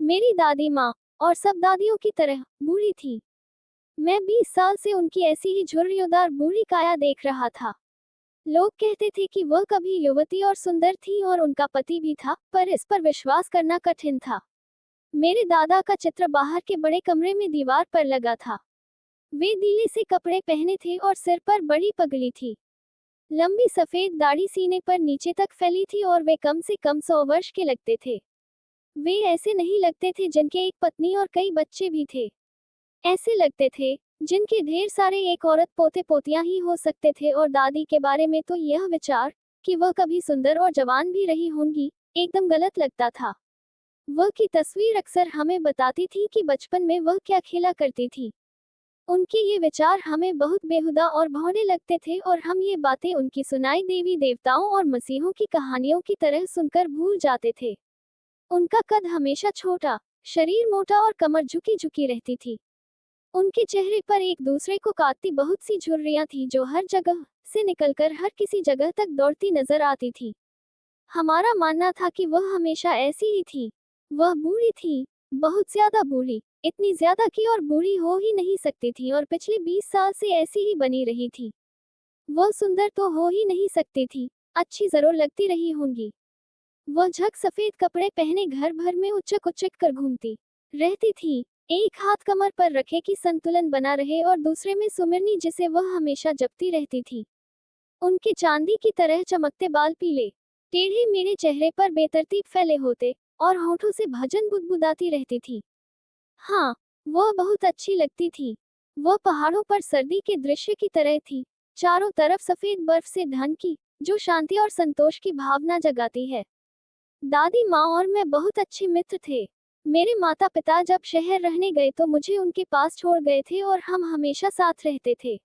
मेरी दादी माँ और सब दादियों की तरह बूढ़ी थी। मैं 20 साल से उनकी ऐसी ही झुर्रियोंदार बूढ़ी काया देख रहा था। लोग कहते थे कि वह कभी युवती और सुंदर थी और उनका पति भी था, पर इस पर विश्वास करना कठिन था। मेरे दादा का चित्र बाहर के बड़े कमरे में दीवार पर लगा था। वे नीले से कपड़े पहने थे और सिर पर बड़ी पगड़ी थी। लंबी सफेद दाढ़ी सीने पर नीचे तक फैली थी और वे कम से कम 100 वर्ष के लगते थे। वे ऐसे नहीं लगते थे जिनके एक पत्नी और कई बच्चे भी थे। ऐसे लगते थे जिनके ढेर सारे एक औरत पोते पोतियां ही हो सकते थे। और दादी के बारे में तो यह विचार कि वह कभी सुंदर और जवान भी रही होंगी एकदम गलत लगता था। वह की तस्वीर अक्सर हमें बताती थी कि बचपन में वह क्या खेला करती थी। उनके ये विचार हमें बहुत बेहुदा और भौने लगते थे और हम ये बातें उनकी सुनाई देवी देवताओं और मसीहों की कहानियों की तरह सुनकर भूल जाते थे। उनका कद हमेशा छोटा, शरीर मोटा और कमर झुकी झुकी रहती थी। उनके चेहरे पर एक दूसरे को काटती बहुत सी झुर्रियां थी जो हर जगह से निकलकर हर किसी जगह तक दौड़ती नजर आती थी। हमारा मानना था कि वह हमेशा ऐसी ही थी। वह बूढ़ी थी, बहुत ज्यादा बूढ़ी, इतनी ज्यादा कि और बूढ़ी हो ही नहीं सकती थी और पिछले 20 साल से ऐसी ही बनी रही थी। वह सुंदर तो हो ही नहीं सकती थी, अच्छी जरूर लगती रही होंगी। वह झक सफेद कपड़े पहने घर भर में उचक उचक कर घूमती रहती थी, एक हाथ कमर पर रखे कि संतुलन बना रहे और दूसरे में सुमिरनी जिसे वह हमेशा जपती रहती थी। उनके चांदी की तरह चमकते बाल पीले टेढ़े मेरे चेहरे पर बेतरतीब फैले होते और होठों से भजन बुदबुदाती रहती थी। हाँ, वह बहुत अच्छी लगती थी। वह पहाड़ों पर सर्दी के दृश्य की तरह थी, चारों तरफ सफेद बर्फ से ढकी, जो शांति और संतोष की भावना जगाती है। दादी माँ और मैं बहुत अच्छे मित्र थे। मेरे माता पिता जब शहर रहने गए तो मुझे उनके पास छोड़ गए थे और हम हमेशा साथ रहते थे।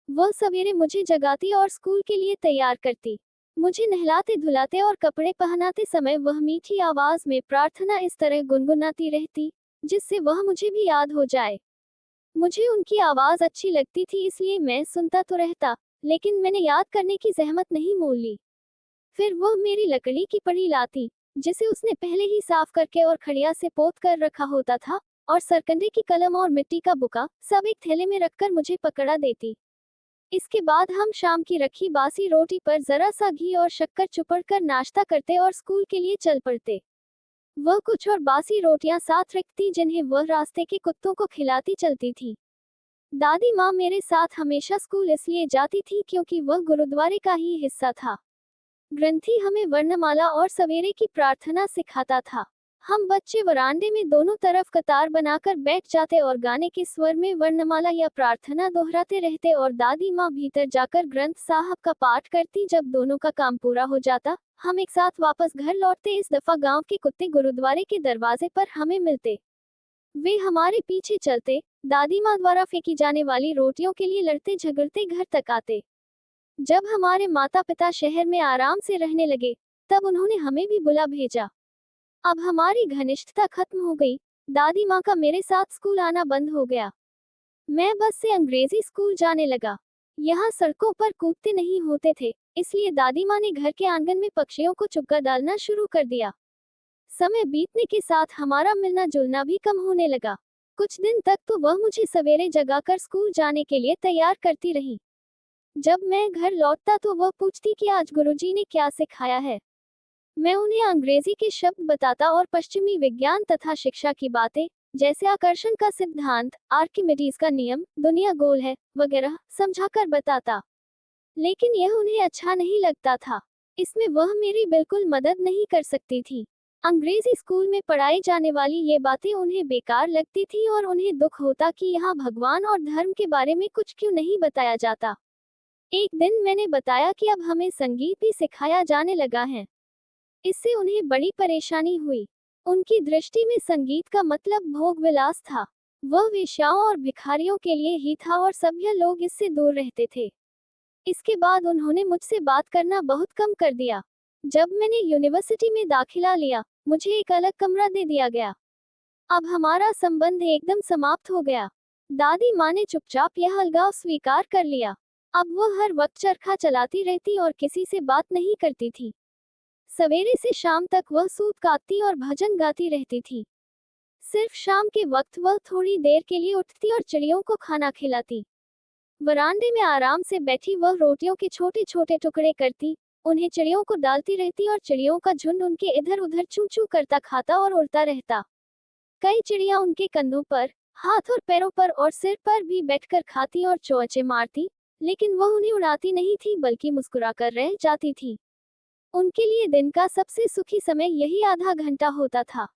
वह सवेरे मुझे जगाती और स्कूल के लिए तैयार करती। मुझे नहलाते धुलाते और कपड़े पहनाते समय वह मीठी आवाज में प्रार्थना इस तरह गुनगुनाती रहती जिससे वह मुझे भी याद हो जाए। मुझे उनकी आवाज अच्छी लगती थी इसलिए मैं सुनता तो रहता, लेकिन मैंने याद करने की जहमत नहीं मोल ली। फिर वह मेरी लकड़ी की पड़ी लाती, जिसे उसने पहले ही साफ करके और खड़िया से पोत कर रखा होता था, और सरकंडे की कलम और मिट्टी का बुका सब एक थैले में रखकर मुझे पकड़ा देती। इसके बाद हम शाम की रखी बासी रोटी पर जरा सा घी और शक्कर चुपड़ कर नाश्ता करते और स्कूल के लिए चल पड़ते। वह कुछ और बासी रोटियां साथ रखती जिन्हें वह रास्ते के कुत्तों को खिलाती चलती थी। दादी माँ मेरे साथ हमेशा स्कूल इसलिए जाती थी क्योंकि वह गुरुद्वारे का ही हिस्सा था। ग्रंथी हमें वर्णमाला और सवेरे की प्रार्थना सिखाता था। हम बच्चे वरांडे में दोनों तरफ कतार बनाकर बैठ जाते और गाने के स्वर में वर्णमाला या प्रार्थना दोहराते रहते और दादी माँ भीतर जाकर ग्रंथ साहब का पाठ करती। जब दोनों का काम पूरा हो जाता, हम एक साथ वापस घर लौटते। इस दफा गांव के कुत्ते गुरुद्वारे के दरवाजे पर हमें मिलते। वे हमारे पीछे चलते, दादी माँ द्वारा फेंकी जाने वाली रोटियों के लिए लड़ते झगड़ते घर तक आते। जब हमारे माता पिता शहर में आराम से रहने लगे, तब उन्होंने हमें भी बुला भेजा। अब हमारी घनिष्ठता खत्म हो गई। दादी माँ का मेरे साथ स्कूल आना बंद हो गया। मैं बस से अंग्रेजी स्कूल जाने लगा। यहाँ सड़कों पर कूदते नहीं होते थे, इसलिए दादी माँ ने घर के आंगन में पक्षियों को चुग्गा डालना शुरू कर दिया। समय बीतने के साथ हमारा मिलना जुलना भी कम होने लगा। कुछ दिन तक तो वह मुझे सवेरे जगाकर स्कूल जाने के लिए तैयार करती रही। जब मैं घर लौटता तो वह पूछती कि आज गुरुजी ने क्या सिखाया है। मैं उन्हें अंग्रेजी के शब्द बताता और पश्चिमी विज्ञान तथा शिक्षा की बातें, जैसे आकर्षण का सिद्धांत, आर्किमिडीज का नियम, दुनिया गोल है वगैरह समझाकर बताता। लेकिन यह उन्हें अच्छा नहीं लगता था। इसमें वह मेरी बिल्कुल मदद नहीं कर सकती थी। अंग्रेजी स्कूल में पढ़ाई जाने वाली ये बातें उन्हें बेकार लगती थी और उन्हें दुख होता कि यहाँ भगवान और धर्म के बारे में कुछ क्यों नहीं बताया जाता। एक दिन मैंने बताया कि अब हमें संगीत भी सिखाया जाने लगा है। इससे उन्हें बड़ी परेशानी हुई। उनकी दृष्टि में संगीत का मतलब भोग विलास था। वह वेश्याओं और भिखारियों के लिए ही था और सभ्य लोग इससे दूर रहते थे। इसके बाद उन्होंने मुझसे बात करना बहुत कम कर दिया। जब मैंने यूनिवर्सिटी में दाखिला लिया, मुझे एक अलग कमरा दे दिया गया। अब हमारा संबंध एकदम समाप्त हो गया। दादी माँ ने चुपचाप यह अलगाव स्वीकार कर लिया। अब वह हर वक्त चरखा चलाती रहती और किसी से बात नहीं करती थी। सवेरे से शाम तक वह सूत काटती और भजन गाती रहती थी। सिर्फ शाम के वक्त वह थोड़ी देर के लिए उठती और चिड़ियों को खाना खिलाती। वरांडे में आराम से बैठी वह रोटियों के छोटे छोटे टुकड़े करती, उन्हें चिड़ियों को डालती रहती और चिड़ियों का झुंड उनके इधर उधर चू चू करता खाता और उड़ता रहता। कई चिड़िया उनके कंधों पर, हाथ और पैरों पर और सिर पर भी बैठकर खाती और चोंचे मारती, लेकिन वह उन्हें उड़ाती नहीं थी बल्कि मुस्कुराकर रह जाती थी। उनके लिए दिन का सबसे सुखी समय यही आधा घंटा होता था।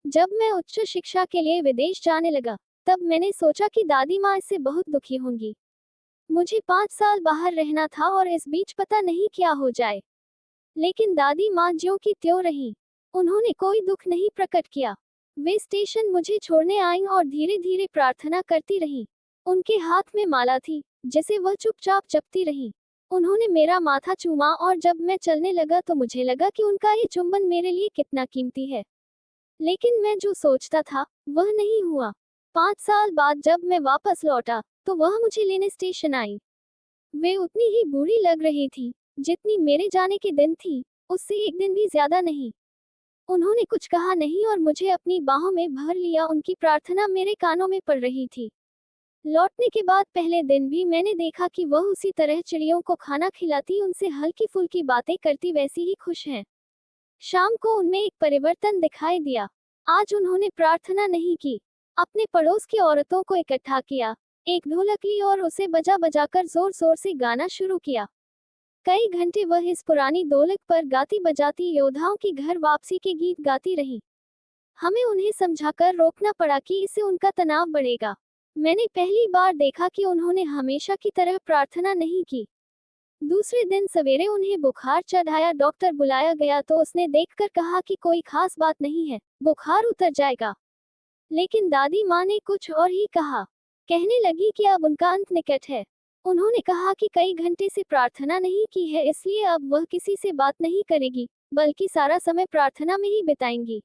जब मैं उच्च शिक्षा के लिए विदेश जाने लगा, तब मैंने सोचा कि दादी माँ इससे बहुत दुखी होंगी। मुझे 5 साल बाहर रहना था और इस बीच पता नहीं क्या हो जाए। लेकिन दादी माँ ज्यों की त्यों रही। उन्होंने कोई दुख नहीं प्रकट किया। वे स्टेशन मुझे छोड़ने आईं और धीरे धीरे प्रार्थना करती रहीं। उनके हाथ में माला थी, जिसे वह चुपचाप जपती रहीं। उन्होंने मेरा माथा चूमा और जब मैं चलने लगा तो मुझे लगा कि उनका ये चुंबन मेरे लिए कितना कीमती है। लेकिन मैं जो सोचता था, वह नहीं हुआ। 5 साल बाद जब मैं वापस लौटा, तो वह मुझे लेने स्टेशन आई। वे उतनी ही बूढ़ी लग रही थी, जितनी मेरे जाने के दिन थी, उससे एक दिन भी ज्यादा नहीं। उन्होंने कुछ कहा नहीं और मुझे अपनी बाहों में भर लिया। उनकी प्रार्थना मेरे कानों में पड़ रही थी। लौटने के बाद पहले दिन भी मैंने देखा कि वह उसी तरह चिड़ियों को खाना खिलाती, उनसे हल्की फुल्की बातें करती, वैसी ही खुश हैं। शाम को उनमें एक परिवर्तन दिखाई दिया। आज उन्होंने प्रार्थना नहीं की, अपने पड़ोस की औरतों को इकट्ठा किया, एक ढोलक ली और उसे बजा बजाकर जोर जोर से गाना शुरू किया। कई घंटे वह इस पुरानी ढोलक पर गाती बजाती योद्धाओं की घर वापसी के गीत गाती रही। हमें उन्हें समझाकर रोकना पड़ा कि इससे उनका तनाव बढ़ेगा। मैंने पहली बार देखा कि उन्होंने हमेशा की तरह प्रार्थना नहीं की। दूसरे दिन सवेरे उन्हें बुखार चढ़ाया, डॉक्टर बुलाया गया तो उसने देखकर कहा कि कोई खास बात नहीं है, बुखार उतर जाएगा। लेकिन दादी माँ ने कुछ और ही कहा। कहने लगी कि अब उनका अंत निकट है। उन्होंने कहा कि कई घंटे से प्रार्थना नहीं की है, इसलिए अब वह किसी से बात नहीं करेगी, बल्कि सारा समय प्रार्थना में ही बिताएंगी।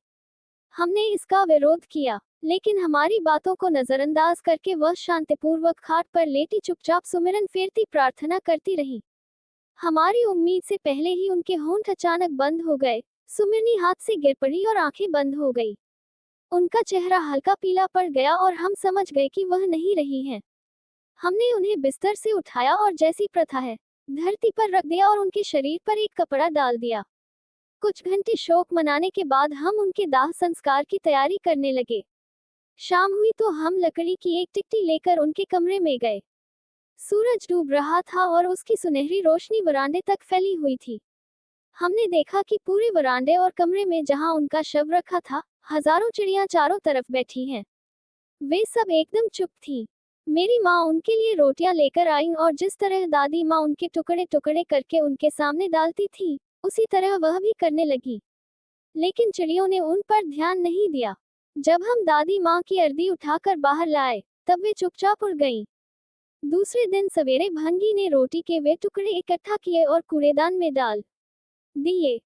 हमने इसका विरोध किया, लेकिन हमारी बातों को नजरअंदाज करके वह शांतिपूर्वक खाट पर लेटी चुपचाप सुमिरन फेरती प्रार्थना करती रही। हमारी उम्मीद से पहले ही उनके होंठ अचानक बंद हो गए, सुमिरनी हाथ से गिर पड़ी और आंखें बंद हो गई। उनका चेहरा हल्का पीला पड़ गया और हम समझ गए कि वह नहीं रही हैं। हमने उन्हें बिस्तर से उठाया और जैसी प्रथा है, धरती पर रख दिया और उनके शरीर पर एक कपड़ा डाल दिया। कुछ घंटे शोक मनाने के बाद हम उनके दाह संस्कार की तैयारी करने लगे। शाम हुई तो हम लकड़ी की एक टिकटी लेकर उनके कमरे में गए। सूरज डूब रहा था और उसकी सुनहरी रोशनी वरांडे तक फैली हुई थी। हमने देखा कि पूरे वरांडे और कमरे में जहां उनका शव रखा था, हजारों चिड़ियां चारों तरफ बैठी हैं। वे सब एकदम चुप थीं। मेरी माँ उनके लिए रोटियां लेकर आईं और जिस तरह दादी माँ उनके टुकड़े टुकड़े करके उनके सामने डालती थी, उसी तरह वह भी करने लगी। लेकिन चिड़ियों ने उन पर ध्यान नहीं दिया। जब हम दादी माँ की अर्दी उठाकर बाहर लाए, तब वे चुपचाप उड़ गईं। दूसरे दिन सवेरे भंगी ने रोटी के वे टुकड़े इकट्ठा किए और कूड़ेदान में डाल दिए।